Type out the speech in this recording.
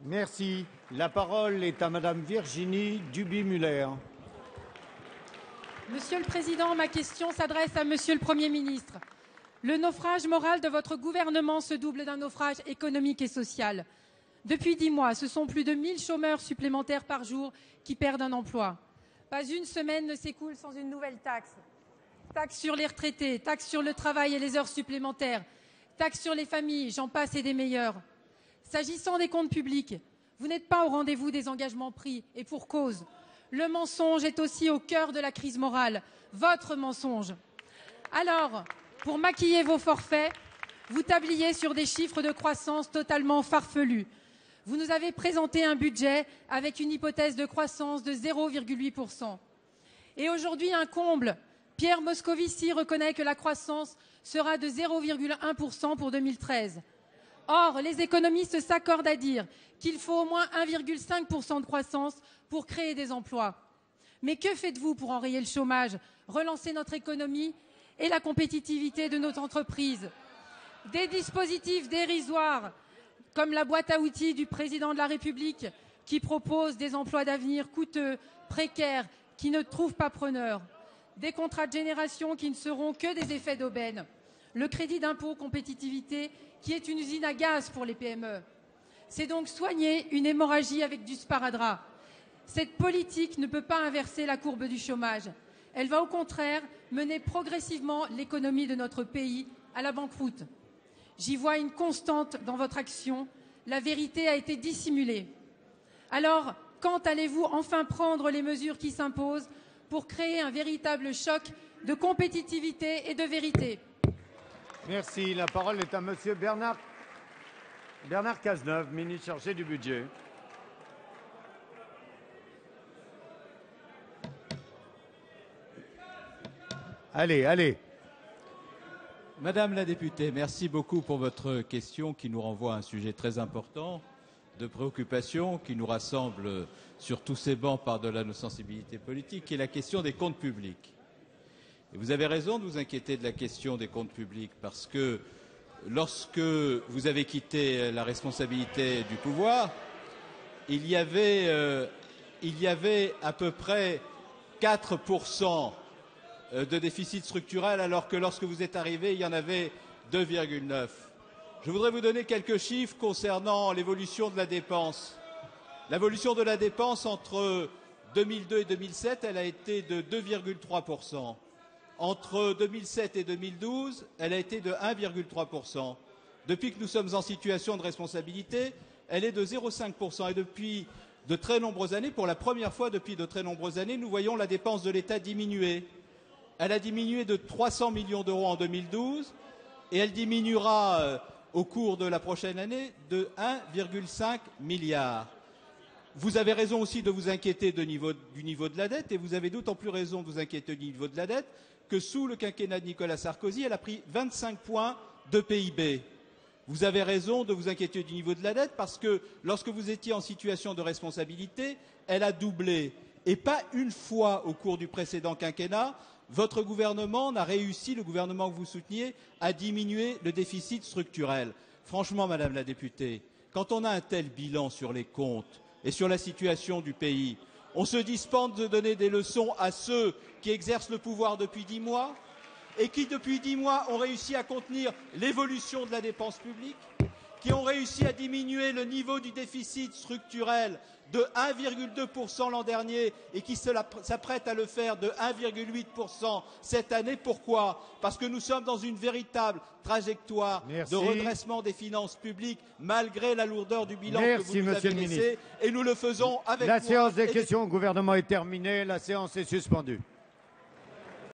Merci. La parole est à Madame Virginie Duby-Muller. Monsieur le Président, ma question s'adresse à Monsieur le Premier ministre. Le naufrage moral de votre gouvernement se double d'un naufrage économique et social. Depuis 10 mois, ce sont plus de 1000 chômeurs supplémentaires par jour qui perdent un emploi. Pas une semaine ne s'écoule sans une nouvelle taxe. Taxe sur les retraités, taxe sur le travail et les heures supplémentaires, taxe sur les familles, j'en passe et des meilleurs. S'agissant des comptes publics, vous n'êtes pas au rendez-vous des engagements pris, et pour cause. Le mensonge est aussi au cœur de la crise morale, votre mensonge. Alors, pour maquiller vos forfaits, vous tabliez sur des chiffres de croissance totalement farfelus. Vous nous avez présenté un budget avec une hypothèse de croissance de 0,8%. Et aujourd'hui, un comble, Pierre Moscovici reconnaît que la croissance sera de 0,1% pour 2013. Or, les économistes s'accordent à dire qu'il faut au moins 1,5% de croissance pour créer des emplois. Mais que faites-vous pour enrayer le chômage, relancer notre économie et la compétitivité de nos entreprises? Des dispositifs dérisoires, comme la boîte à outils du président de la République, qui propose des emplois d'avenir coûteux, précaires, qui ne trouvent pas preneurs. Des contrats de génération qui ne seront que des effets d'aubaine. Le crédit d'impôt compétitivité, qui est une usine à gaz pour les PME. C'est donc soigner une hémorragie avec du sparadrap. Cette politique ne peut pas inverser la courbe du chômage. Elle va au contraire mener progressivement l'économie de notre pays à la banqueroute. J'y vois une constante dans votre action. La vérité a été dissimulée. Alors, quand allez-vous enfin prendre les mesures qui s'imposent pour créer un véritable choc de compétitivité et de vérité? Merci. La parole est à Monsieur Bernard Cazeneuve, ministre chargé du budget. Allez. Madame la députée, merci beaucoup pour votre question qui nous renvoie à un sujet très important de préoccupation qui nous rassemble sur tous ces bancs par-delà nos sensibilités politiques, qui est la question des comptes publics. Et vous avez raison de vous inquiéter de la question des comptes publics parce que lorsque vous avez quitté la responsabilité du pouvoir, il y avait à peu près 4% de déficit structurel, alors que lorsque vous êtes arrivé, il y en avait 2,9. Je voudrais vous donner quelques chiffres concernant l'évolution de la dépense. L'évolution de la dépense entre 2002 et 2007, elle a été de 2,3%. Entre 2007 et 2012, elle a été de 1,3%. Depuis que nous sommes en situation de responsabilité, elle est de 0,5%. Et depuis de très nombreuses années, pour la première fois depuis de très nombreuses années, nous voyons la dépense de l'État diminuer. Elle a diminué de 300 millions d'euros en 2012 et elle diminuera au cours de la prochaine année de 1,5 milliard. Vous avez raison aussi de vous inquiéter du niveau de la dette et vous avez d'autant plus raison de vous inquiéter du niveau de la dette que sous le quinquennat de Nicolas Sarkozy, elle a pris 25 points de PIB. Vous avez raison de vous inquiéter du niveau de la dette parce que lorsque vous étiez en situation de responsabilité, elle a doublé. Et pas une fois au cours du précédent quinquennat, votre gouvernement n'a réussi, le gouvernement que vous souteniez, à diminuer le déficit structurel. Franchement, Madame la députée, quand on a un tel bilan sur les comptes et sur la situation du pays, on se dispense de donner des leçons à ceux qui exercent le pouvoir depuis 10 mois et qui, depuis 10 mois, ont réussi à contenir l'évolution de la dépense publique, qui ont réussi à diminuer le niveau du déficit structurel de 1,2% l'an dernier et qui s'apprête à le faire de 1,8% cette année. Pourquoi? Parce que nous sommes dans une véritable trajectoire de redressement des finances publiques malgré la lourdeur du bilan que vous nous avez laissé et nous le faisons avec La séance des questions au gouvernement est terminée. La séance est suspendue.